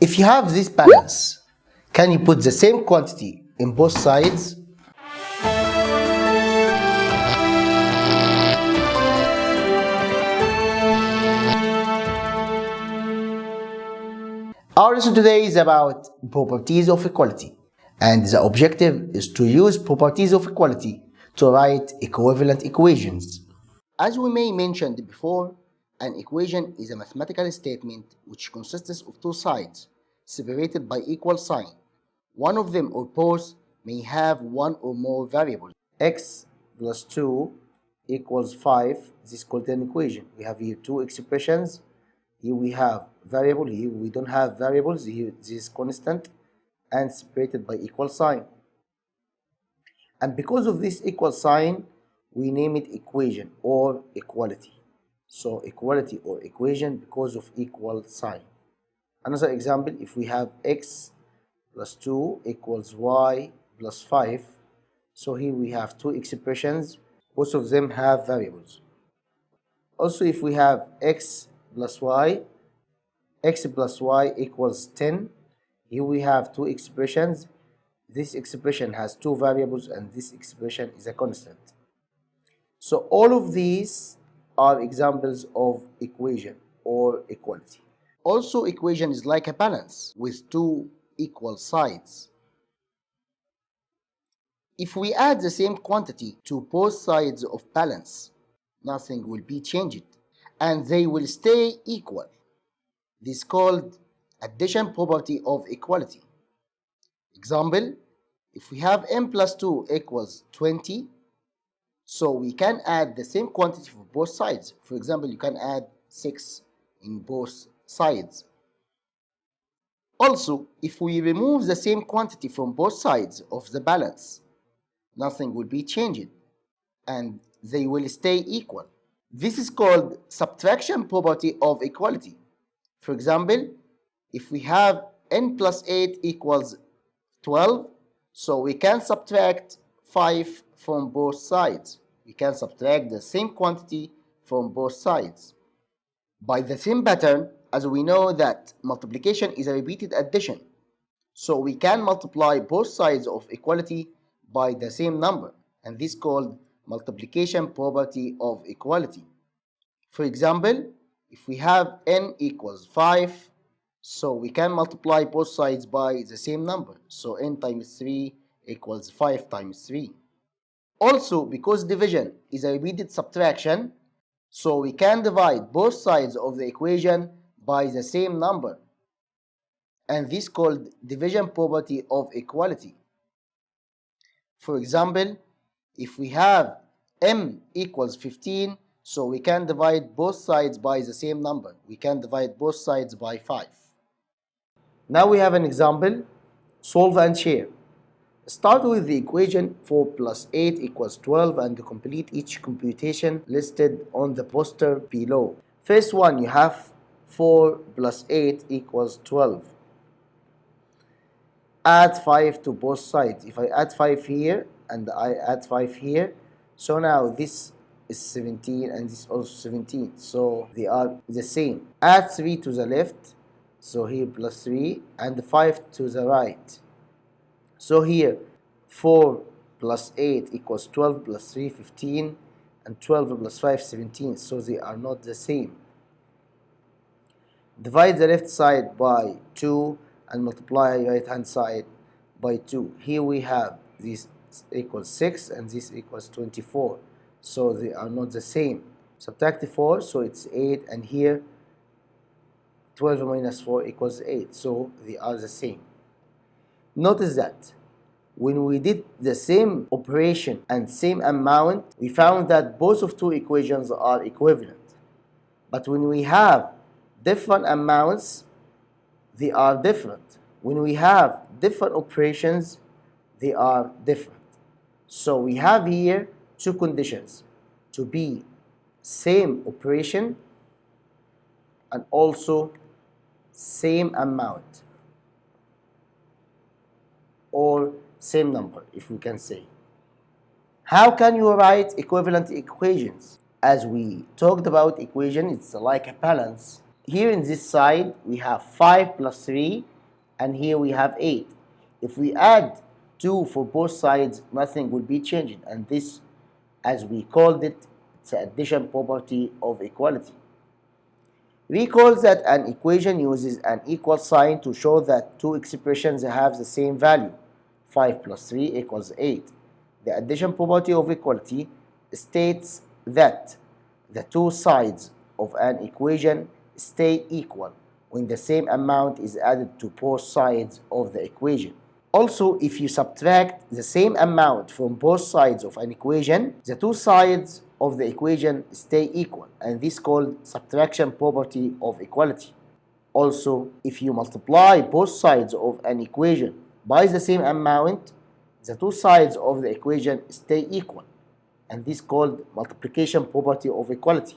If you have this balance, can you put the same quantity in both sides? Our lesson today is about properties of equality, and the objective is to use properties of equality to write equivalent equations. As we may mentioned before, an equation is a mathematical statement which consists of two sides separated by equal sign. One of them or both may have one or more variables. X plus 2 equals 5. This is called an equation. We have here two expressions. Here we have variable, here we don't have variables, here this is constant and separated by equal sign. And because of this equal sign, we name it equation or equality. So equality or equation because of equal sign. Another example, if we have x plus 2 equals y plus 5, so here we have two expressions, both of them have variables. Also, if we have x plus y equals 10, here we have two expressions. This expression has two variables and this expression is a constant. So all of these are examples of equation or equality. Also, equation is like a balance with two equal sides. If we add the same quantity to both sides of balance, nothing will be changed and they will stay equal. This is called addition property of equality. Example, if we have m plus 2 equals 20, so we can add the same quantity for both sides. For example, you can add 6 in both sides. Also, if we remove the same quantity from both sides of the balance, nothing will be changed and they will stay equal. This is called subtraction property of equality. For example, if we have n plus 8 equals 12, so we can subtract 5 from both sides. We can subtract the same quantity from both sides. By the same pattern, as we know that multiplication is a repeated addition, so we can multiply both sides of equality by the same number, and this is called multiplication property of equality. For example, if we have n equals 5, so we can multiply both sides by the same number. So n times 3 equals 5 times 3. Also, because division is a repeated subtraction, so we can divide both sides of the equation by the same number. And this is called division property of equality. For example, if we have m equals 15, so we can divide both sides by the same number. We can divide both sides by 5. Now we have an example. Solve and share. Start with the equation 4 plus 8 equals 12 and complete each computation listed on the poster below. First one, you have 4 plus 8 equals 12. Add 5 to both sides. If I add 5 here and I add 5 here, so now this is 17 and this is also 17, so they are the same. Add 3 to the left, so here plus 3, and 5 to the right. So here 4 plus 8 equals 12 plus 3 15 and 12 plus 5 17, so they are not the same. Divide the left side by 2 and multiply right hand side by 2. Here we have this equals 6 and this equals 24, so they are not the same. Subtract 4, so it's 8, and here 12 minus 4 equals 8, so they are the same. Notice that when we did the same operation and same amount, we found that both of two equations are equivalent. But when we have different amounts, they are different. When we have different operations, they are different. So we have here two conditions: to be same operation and also same amount or same number, if we can say. How can you write equivalent equations? As we talked about, equation, it's like a balance. Here in this side, we have 5 plus 3, and here we have 8. If we add 2 for both sides, nothing will be changing, and this, as we called it, it's the addition property of equality. Recall that an equation uses an equal sign to show that two expressions have the same value. 5 plus 3 equals 8. The addition property of equality states that the two sides of an equation stay equal when the same amount is added to both sides of the equation. Also, if you subtract the same amount from both sides of an equation, the two sides of the equation stay equal, and this is called subtraction property of equality. Also, if you multiply both sides of an equation by the same amount, the two sides of the equation stay equal, and this is called multiplication property of equality.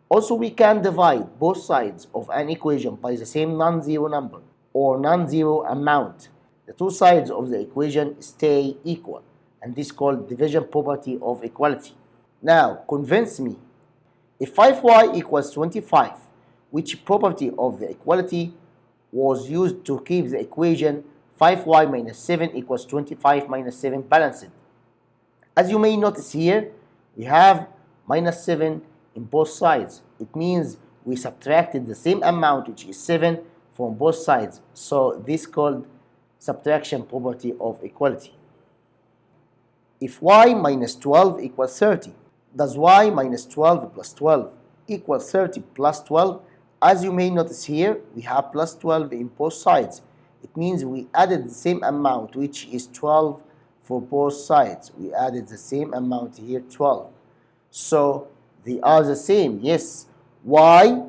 Also, we can divide both sides of an equation by the same non-zero number or non-zero amount. The two sides of the equation stay equal, and this is called division property of equality. Now, convince me. If 5y equals 25, which property of the equality was used to keep the equation 5y minus 7 equals 25 minus 7 balanced? As you may notice here, we have minus 7 in both sides. It means we subtracted the same amount, which is 7, from both sides. So this is called subtraction property of equality. If y minus 12 equals 30, does y minus 12 plus 12 equal 30 plus 12? As you may notice here, we have plus 12 in both sides. It means we added the same amount, which is 12 for both sides. We added the same amount here, 12. So they are the same. Yes, y,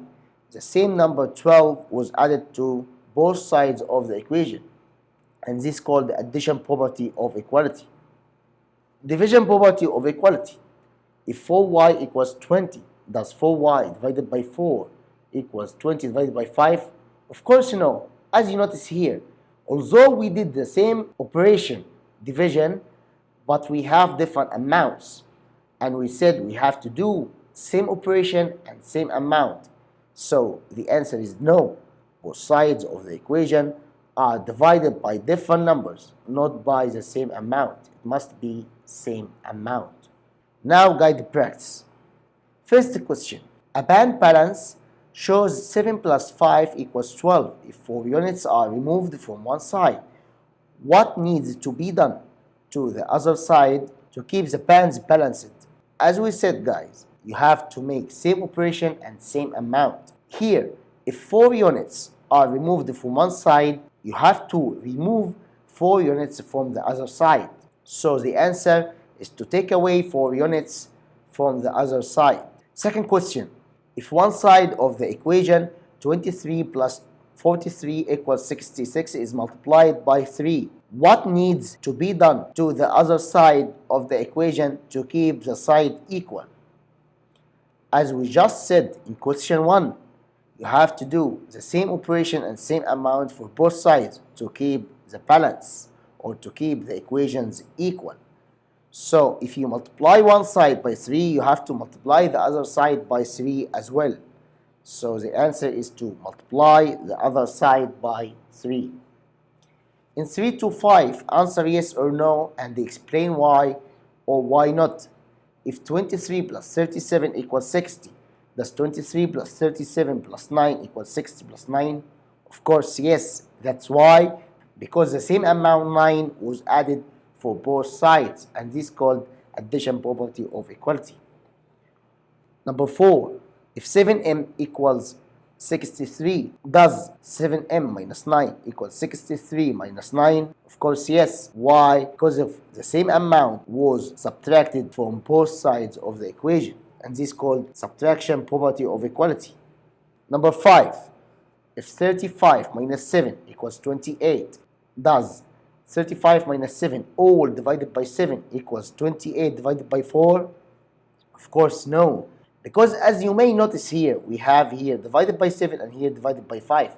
the same number 12 was added to both sides of the equation, and this is called the addition property of equality. Division property of equality. If 4y equals 20, does 4y divided by 4 equals 20 divided by 5? Of course no. As you notice here, although we did the same operation, division, but we have different amounts, and we said we have to do same operation and same amount. So the answer is no. Both sides of the equation are divided by different numbers, not by the same amount. It must be same amount. Now guide practice. First question. A band balance shows 7 plus 5 equals 12 if 4 units are removed from one side. What needs to be done to the other side to keep the bands balanced? As we said, guys, you have to make same operation and same amount. Here, if 4 units are removed from one side, you have to remove 4 units from the other side. So the answer is to take away 4 units from the other side. Second question. If one side of the equation 23 plus 43 equals 66 is multiplied by 3, what needs to be done to the other side of the equation to keep the side equal? As we just said in question 1, you have to do the same operation and same amount for both sides to keep the balance or to keep the equations equal. So if you multiply one side by 3, you have to multiply the other side by 3 as well. So the answer is to multiply the other side by 3. In 3 to 5, answer yes or no and explain why or why not. If 23 plus 37 equals 60, does 23 plus 37 plus 9 equals 60 plus 9? Of course yes, that's why, because the same amount 9 was added for both sides, and this is called addition property of equality. Number 4, if 7m equals 63, does 7m minus 9 equals 63 minus 9? Of course yes. Why? Because of the same amount was subtracted from both sides of the equation, and this is called subtraction property of equality. Number 5, if 35 minus 7 equals 28, does 35 minus 7 all divided by 7 equals 28 divided by 4? Of course no. Because as you may notice here, we have here divided by 7 and here divided by 5.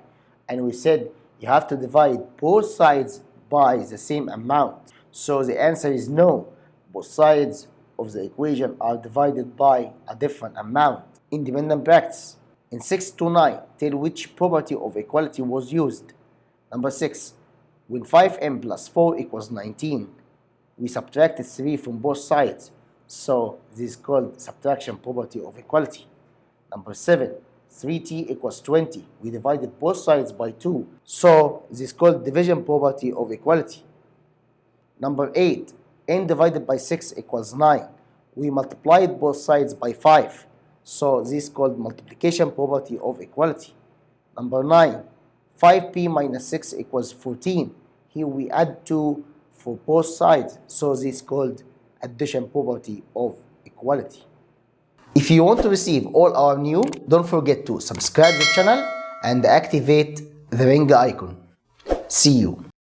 And we said you have to divide both sides by the same amount. So the answer is no. Both sides of the equation are divided by a different amount. Independent practice. In 6 to 9, tell which property of equality was used. Number 6, when 5m plus 4 equals 19, we subtracted 3 from both sides, so this is called subtraction property of equality. Number 7, 3t equals 20. We divided both sides by 2, so this is called division property of equality. Number 8, n divided by 6 equals 9. We multiplied both sides by 5, so this is called multiplication property of equality. Number 9, 5p minus 6 equals 14. Here we add 2 for both sides, so this is called addition property of equality. If you want to receive all our new, don't forget to subscribe the channel and activate the ring icon. See you.